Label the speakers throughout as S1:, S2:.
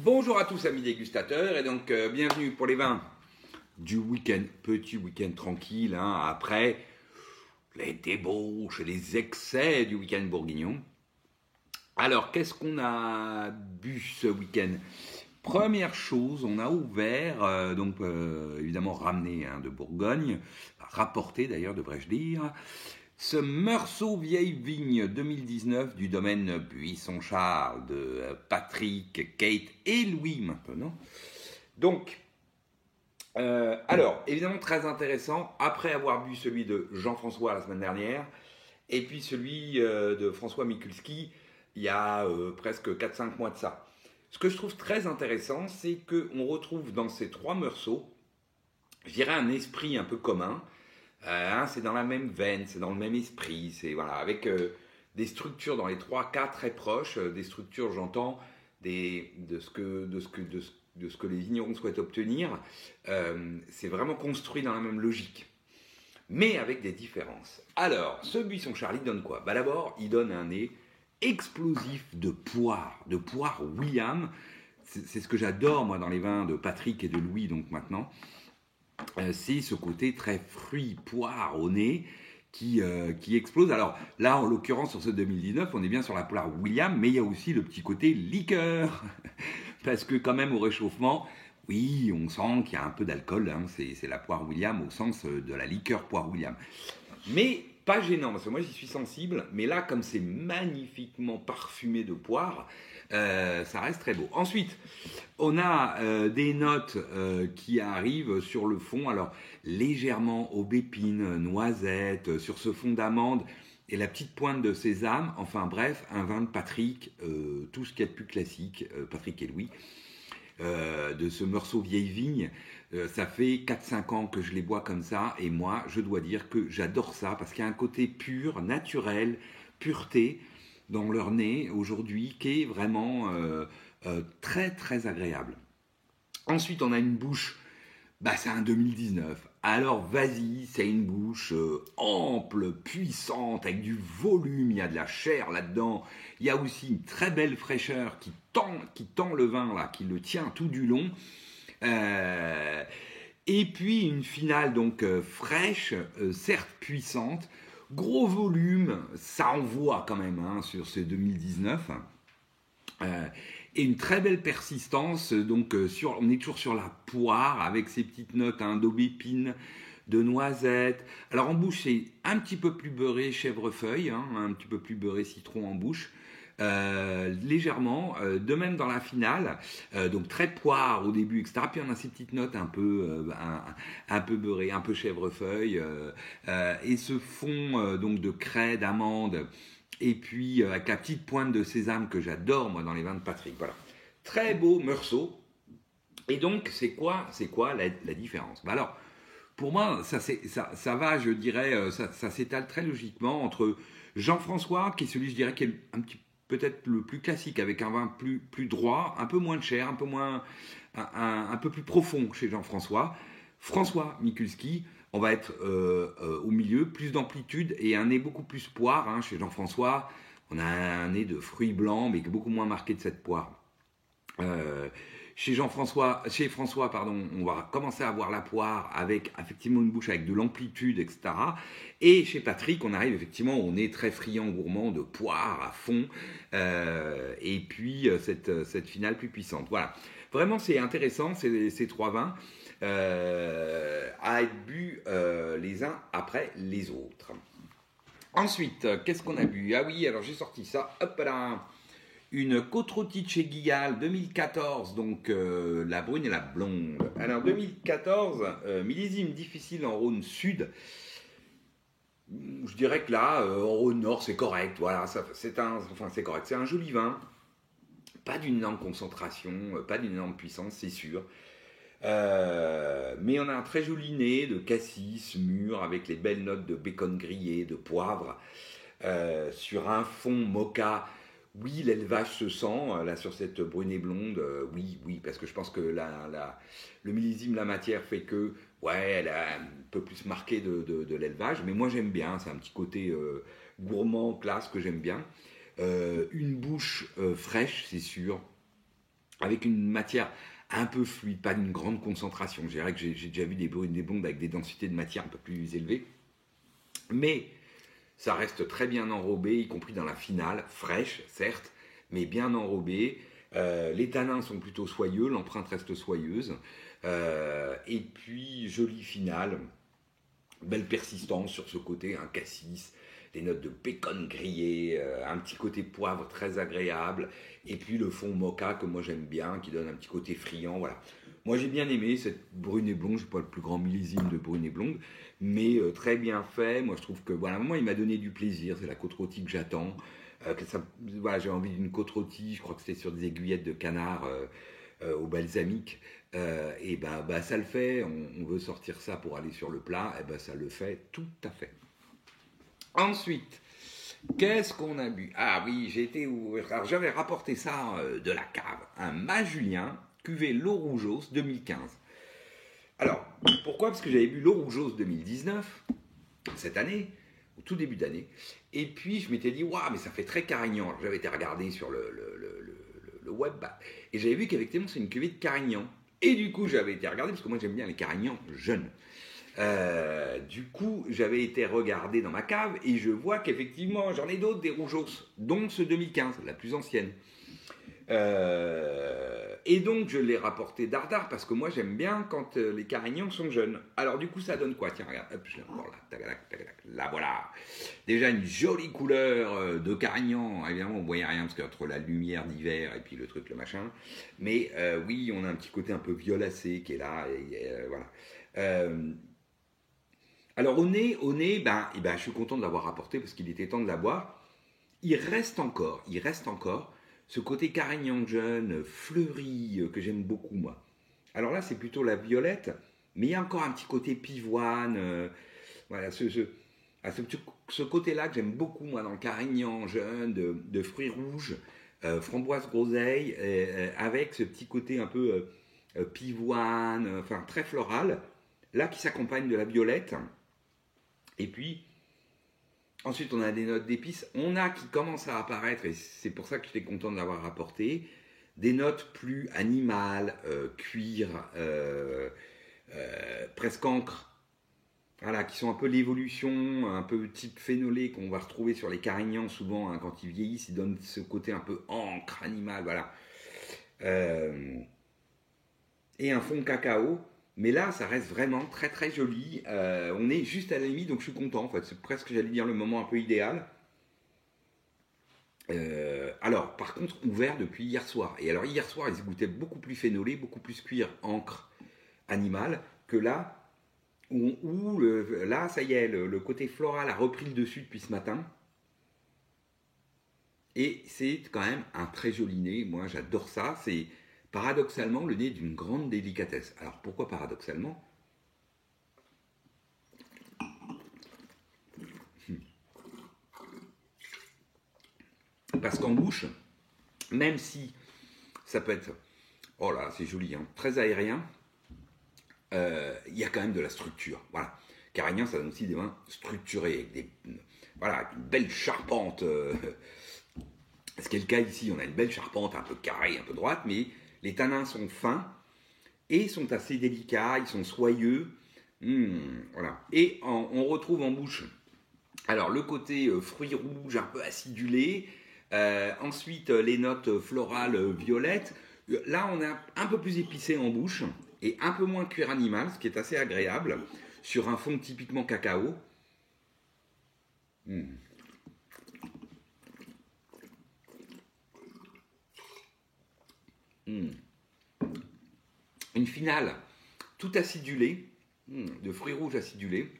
S1: Bonjour à tous amis dégustateurs et donc bienvenue pour les vins du week-end, petit week-end tranquille après les débauches et les excès du week-end bourguignon. Alors qu'est-ce qu'on a bu ce week-end? Première chose, on a ouvert, évidemment ramené de Bourgogne, rapporté d'ailleurs devrais-je dire, ce Meursault Vieille Vigne 2019 du domaine Buisson-Charles de Patrick, Kate et Louis maintenant. Donc, alors, évidemment très intéressant, après avoir bu celui de Jean-François la semaine dernière, et puis celui de François Mikulski il y a presque 4-5 mois de ça. Ce que je trouve très intéressant, c'est qu'on retrouve dans ces trois Meursaults, je dirais un esprit un peu commun. C'est dans la même veine, c'est dans le même esprit, c'est voilà, avec des structures dans les trois cas très proches, des structures, j'entends, de ce que les vignerons souhaitent obtenir. C'est vraiment construit dans la même logique, mais avec des différences. Alors, ce Buisson-Charles, il donne quoi? D'abord, il donne un nez explosif de poire William. C'est ce que j'adore, moi, dans les vins de Patrick et de Louis, donc maintenant. C'est ce côté très fruit, poire au nez qui explose. Alors là, en l'occurrence, sur ce 2019, on est bien sur la poire William, mais il y a aussi le petit côté liqueur. Parce que quand même, au réchauffement, oui, on sent qu'il y a un peu d'alcool. C'est la poire William au sens de la liqueur poire William. Mais pas gênant, parce que moi j'y suis sensible, mais là, comme c'est magnifiquement parfumé de poire, ça reste très beau. Ensuite, on a des notes qui arrivent sur le fond, alors légèrement aubépine, noisette, sur ce fond d'amande, et la petite pointe de sésame, enfin bref, un vin de Patrick, tout ce qu'il y a de plus classique, Patrick et Louis, de ce Meursault Vieille Vigne. Ça fait 4-5 ans que je les bois comme ça, et moi, je dois dire que j'adore ça, parce qu'il y a un côté pur, naturel, pureté dans leur nez aujourd'hui, qui est vraiment très très agréable. Ensuite, on a une bouche, c'est un 2019. Alors vas-y, c'est une bouche ample, puissante, avec du volume, il y a de la chair là-dedans. Il y a aussi une très belle fraîcheur qui tend le vin, là, qui le tient tout du long. Et puis une finale donc fraîche, certes puissante, gros volume, ça envoie quand même sur ce 2019. Et une très belle persistance, donc on est toujours sur la poire avec ces petites notes d'aubépine, de noisette. Alors en bouche c'est un petit peu plus beurré chèvrefeuille, un petit peu plus beurré citron en bouche. Légèrement, de même dans la finale, donc très poire au début, etc. Puis on a ces petites notes un peu beurrées, un peu chèvrefeuille, et ce fond donc de craie, d'amande, et puis avec la petite pointe de sésame que j'adore moi dans les vins de Patrick. Voilà, très beau Meursault. Et donc c'est quoi la différence? Alors pour moi ça va, je dirais, ça s'étale très logiquement entre Jean-François, qui est celui, je dirais, qui est un petit peut-être le plus classique, avec un vin plus droit, un peu moins de chair, un peu plus profond chez Jean-François. François Mikulski, on va être au milieu, plus d'amplitude et un nez beaucoup plus poire. Chez Jean-François, on a un nez de fruits blancs, mais beaucoup moins marqué de cette poire. Chez François, on va commencer à avoir la poire avec effectivement une bouche avec de l'amplitude, etc. Et chez Patrick, on arrive effectivement, on est très friand, gourmand de poire à fond, et puis cette finale plus puissante. Voilà, vraiment c'est intéressant ces trois vins à être bu les uns après les autres. Ensuite, qu'est-ce qu'on a bu? Ah oui, alors j'ai sorti ça, hop là, une côte rôtie de chez Guigal 2014, donc la brune et la blonde. Alors 2014, millésime difficile en Rhône Sud. Je dirais que là, en Rhône Nord, c'est correct. Voilà, c'est correct. C'est un joli vin. Pas d'une énorme concentration, pas d'une énorme puissance, c'est sûr. Mais on a un très joli nez de cassis mûr avec les belles notes de bacon grillé, de poivre, sur un fond mocha. Oui, l'élevage se sent là sur cette brune et blonde. Oui, parce que je pense que le millésime, la matière fait que, elle a un peu plus marqué de l'élevage. Mais moi j'aime bien, c'est un petit côté gourmand, classe que j'aime bien. Une bouche fraîche, c'est sûr. avec une matière un peu fluide, pas d'une grande concentration. Je dirais que j'ai déjà vu des brunes blondes avec des densités de matière un peu plus élevées. Mais ça reste très bien enrobé, y compris dans la finale, fraîche, certes, mais bien enrobé. Les tanins sont plutôt soyeux, l'empreinte reste soyeuse. Et puis, jolie finale, belle persistance sur ce côté, un cassis, des notes de bacon grillé, un petit côté poivre très agréable, et puis le fond mocha que moi j'aime bien, qui donne un petit côté friand, voilà. Moi j'ai bien aimé cette Brunet Blonde, je ne suis pas le plus grand millésime de Brunet Blonde, mais très bien fait, moi je trouve que, voilà, moi il m'a donné du plaisir, c'est la côte rôtie que j'attends, voilà, j'ai envie d'une côte rôtie, je crois que c'était sur des aiguillettes de canard au balsamique, et ben, ça le fait, on veut sortir ça pour aller sur le plat, et ben ça le fait tout à fait. Ensuite, qu'est-ce qu'on a bu? Ah oui, alors j'avais rapporté ça de la cave, un Mas Julien, cuvée L'eau Rougeos 2015. Alors, pourquoi? Parce que j'avais bu L'eau Rougeos 2019, cette année, au tout début d'année, et puis je m'étais dit, waouh, mais ça fait très Carignan. Alors, j'avais été regarder sur le web, et j'avais vu qu'effectivement c'est une cuvée de Carignan. Et du coup, j'avais été regarder, parce que moi j'aime bien les Carignans jeunes. Du coup, j'avais été regarder dans ma cave et je vois qu'effectivement, j'en ai d'autres des Rougeos, dont ce 2015, la plus ancienne. Et donc, je l'ai rapporté dardard parce que moi, j'aime bien quand les Carignans sont jeunes. Alors, du coup, ça donne quoi? Tiens, regarde, hop, je l'ai encore là, tagalac, tagalac, là, voilà. Déjà, une jolie couleur de Carignan. Évidemment, on ne voyait rien parce qu'entre la lumière d'hiver et puis le truc, le machin. Mais oui, on a un petit côté un peu violacé qui est là. Voilà. Alors au nez, je suis content de l'avoir apporté parce qu'il était temps de l'avoir. Il reste encore ce côté Carignan jeune, fleuri, que j'aime beaucoup moi. Alors là, c'est plutôt la violette, mais il y a encore un petit côté pivoine, voilà, ce côté-là que j'aime beaucoup moi dans le Carignan jeune, de fruits rouges, framboise groseille, avec ce petit côté un peu pivoine, enfin très floral, là qui s'accompagne de la violette. Et puis, ensuite, on a des notes d'épices. On a qui commencent à apparaître, et c'est pour ça que j'étais content de l'avoir rapporté, des notes plus animales, cuir, presque encre. Voilà, qui sont un peu l'évolution, un peu type phénolé qu'on va retrouver sur les Carignans souvent, hein, quand ils vieillissent, ils donnent ce côté un peu encre, animal, voilà. Et un fond cacao. Mais là, ça reste vraiment très très joli. On est juste à la limite, donc je suis content. En fait, c'est presque, j'allais dire, le moment un peu idéal. Alors, par contre, ouvert depuis hier soir. Et alors, hier soir, il se goûtait beaucoup plus phénolé, beaucoup plus cuir, encre, animal, que là, là, ça y est, le côté floral a repris le dessus depuis ce matin. Et c'est quand même un très joli nez. Moi, j'adore ça. C'est paradoxalement le nez d'une grande délicatesse. Alors pourquoi paradoxalement? Parce qu'en bouche, même si ça peut être, oh là, c'est joli, hein, très aérien, il y a quand même de la structure. Voilà. Carignan, ça donne aussi des vins structurés, avec voilà, une belle charpente. Ce qui est le cas ici, on a une belle charpente un peu carrée, un peu droite, mais les tanins sont fins et sont assez délicats, ils sont soyeux. Voilà. Et on retrouve en bouche, alors le côté fruits rouges un peu acidulé, ensuite les notes florales violettes. Là, on est un peu plus épicé en bouche et un peu moins cuir animal, ce qui est assez agréable, sur un fond typiquement cacao. Une finale tout acidulée, de fruits rouges acidulés.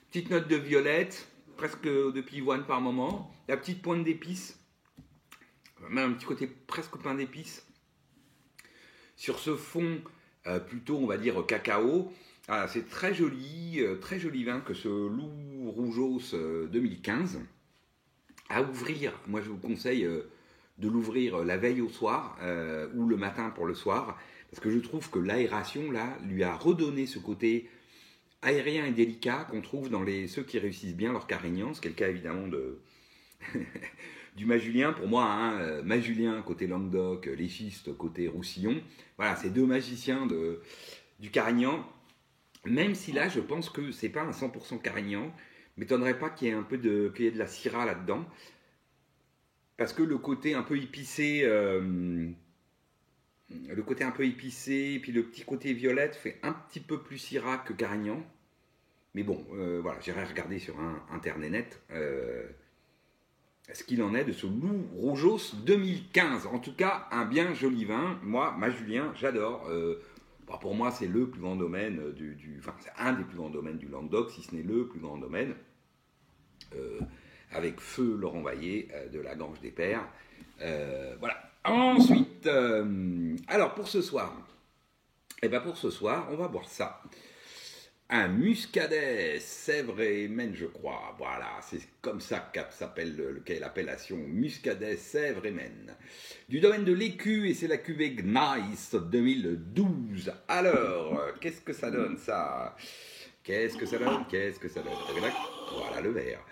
S1: Petite note de violette, presque de pivoine par moment. La petite pointe d'épices, même un petit côté presque pain d'épices. Sur ce fond plutôt, on va dire, cacao. Voilà, c'est très joli vin que ce Loup Rougeos 2015. À ouvrir, moi je vous conseille de l'ouvrir la veille au soir ou le matin pour le soir, parce que je trouve que l'aération là lui a redonné ce côté aérien et délicat qu'on trouve dans ceux qui réussissent bien leur Carignan, ce qui est le cas évidemment du Majulien. Pour moi, hein, Majulien côté Languedoc, les Schistes côté Roussillon. Voilà, c'est deux magiciens du Carignan. Même si là, je pense que c'est pas un 100% Carignan. M'étonnerait pas qu'il y ait qu'il y ait de la Syrah là-dedans. Parce que le côté un peu épicé, et puis le petit côté violette fait un petit peu plus Syrah que Carignan. Mais bon, voilà, j'irai regarder sur Internet ce qu'il en est de ce Loup Roujos 2015. En tout cas, un bien joli vin. Moi, Majulien, j'adore. Pour moi, c'est le plus grand domaine c'est un des plus grands domaines du Languedoc, si ce n'est le plus grand domaine. Avec feu Laurent Vaillé de la Grange des Pères. Voilà. Ensuite, alors pour ce soir, on va boire ça. Un muscadet Sèvres et Maine, je crois. Voilà, c'est comme ça qu'est l'appellation muscadet Sèvres et Maine. Du domaine de l'Écu, et c'est la cuvée Gneiss 2012. Alors, qu'est-ce que ça donne ça ? Qu'est-ce que ça donne ? Voilà le verre.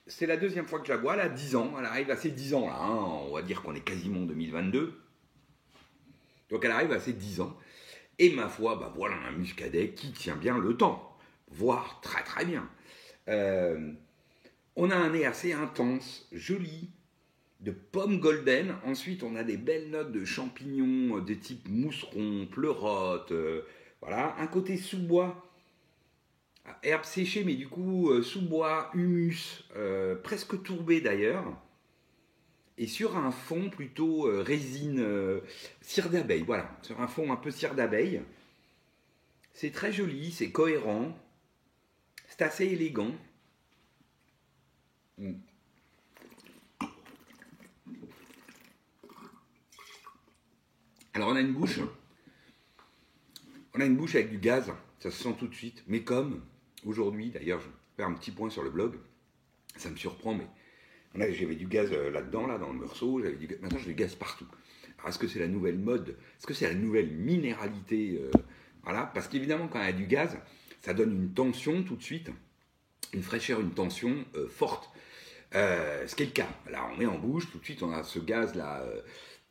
S1: C'est la deuxième fois que je la bois, elle a 10 ans. Elle arrive à ses 10 ans là. Hein. On va dire qu'on est quasiment en 2022. Donc elle arrive à ses 10 ans. Et ma foi, voilà un muscadet qui tient bien le temps, voire très très bien. On a un nez assez intense, joli, de pommes golden. Ensuite, on a des belles notes de champignons de type mousseron, pleurote. Voilà, un côté sous-bois, herbe séchée, mais du coup sous-bois, humus, presque tourbé d'ailleurs. Et sur un fond plutôt résine, cire d'abeille, voilà, sur un fond un peu cire d'abeille. C'est très joli, c'est cohérent, c'est assez élégant. Alors on a une bouche avec du gaz, ça se sent tout de suite, mais comme aujourd'hui, d'ailleurs je vais faire un petit point sur le blog, ça me surprend, mais j'avais du gaz là-dedans, là, dans le meursault, maintenant j'ai du gaz partout. Alors, est-ce que c'est la nouvelle mode ? Est-ce que c'est la nouvelle minéralité Voilà, parce qu'évidemment, quand il y a du gaz, ça donne une tension tout de suite, une fraîcheur, une tension forte. Ce qui est le cas. Là, on met en bouche, tout de suite, on a ce gaz-là,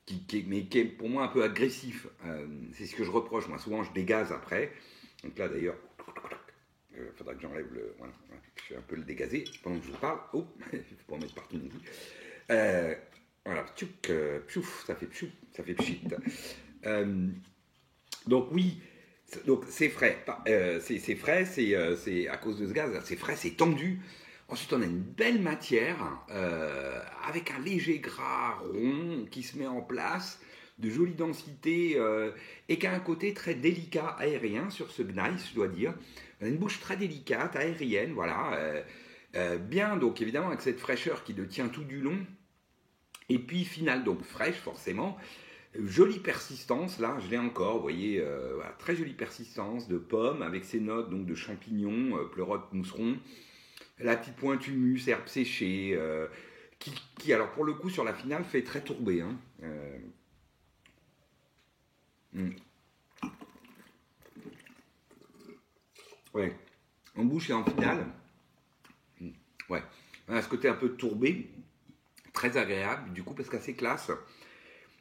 S1: qui est pour moi un peu agressif. C'est ce que je reproche. Moi, souvent, je dégaze après. Donc là, d'ailleurs, il faudra que j'enlève le... Voilà. Je vais un peu le dégazer pendant que je vous parle. Oh, il ne faut pas en mettre partout non plus. Voilà, pchouf, ça fait pchit. Donc oui, donc c'est frais. C'est frais, c'est à cause de ce gaz, c'est frais, c'est tendu. Ensuite, on a une belle matière avec un léger gras rond qui se met en place, de jolie densité et qui a un côté très délicat, aérien sur ce Gneiss, je dois dire. On a une bouche très délicate, aérienne, voilà. Bien, donc évidemment, avec cette fraîcheur qui le tient tout du long. Et puis, finale, donc fraîche, forcément. Jolie persistance, là, je l'ai encore, vous voyez, voilà, très jolie persistance de pommes avec ses notes donc, de champignons, pleurote, mousseron. La petite pointe humus, herbe séchée, qui, alors pour le coup, sur la finale, fait très tourbé. Hein. Ouais, en bouche et en finale. Ouais, on a ce côté un peu tourbé, très agréable, du coup, parce qu'assez classe.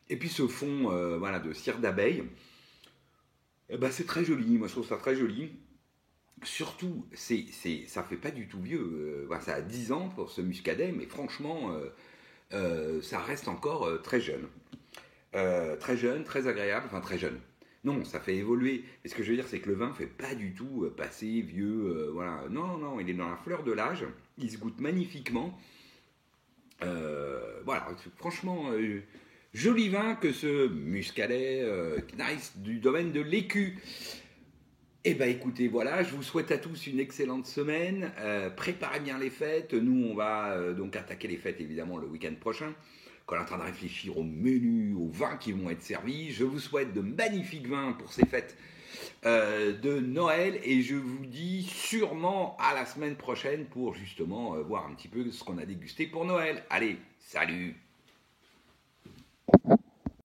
S1: Et puis ce fond voilà, de cire d'abeille, c'est très joli, moi je trouve ça très joli. Surtout, ça fait pas du tout vieux, ça a 10 ans pour ce muscadet, mais franchement, ça reste encore très jeune. Très jeune, très agréable, enfin très jeune. Non, ça fait évoluer. Mais ce que je veux dire, c'est que le vin ne fait pas du tout passer vieux, voilà. Non, il est dans la fleur de l'âge, il se goûte magnifiquement. Voilà, franchement, joli vin que ce muscadet Gneiss du domaine de l'Écu. Eh bien écoutez, voilà, je vous souhaite à tous une excellente semaine, préparez bien les fêtes, nous on va donc attaquer les fêtes évidemment le week-end prochain, quand on est en train de réfléchir au menu, aux vins qui vont être servis. Je vous souhaite de magnifiques vins pour ces fêtes de Noël, et je vous dis sûrement à la semaine prochaine pour justement voir un petit peu ce qu'on a dégusté pour Noël. Allez, salut!